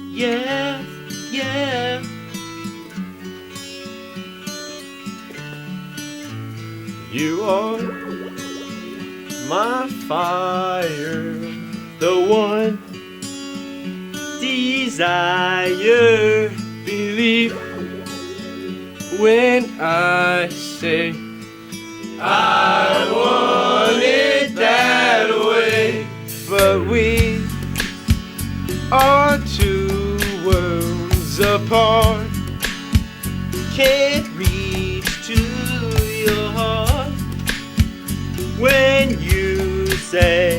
Yeah, yeah. You are my fire, the one desire. Believe when I say I want it that way. But we are two worlds apart. Can't reach to your heart when you say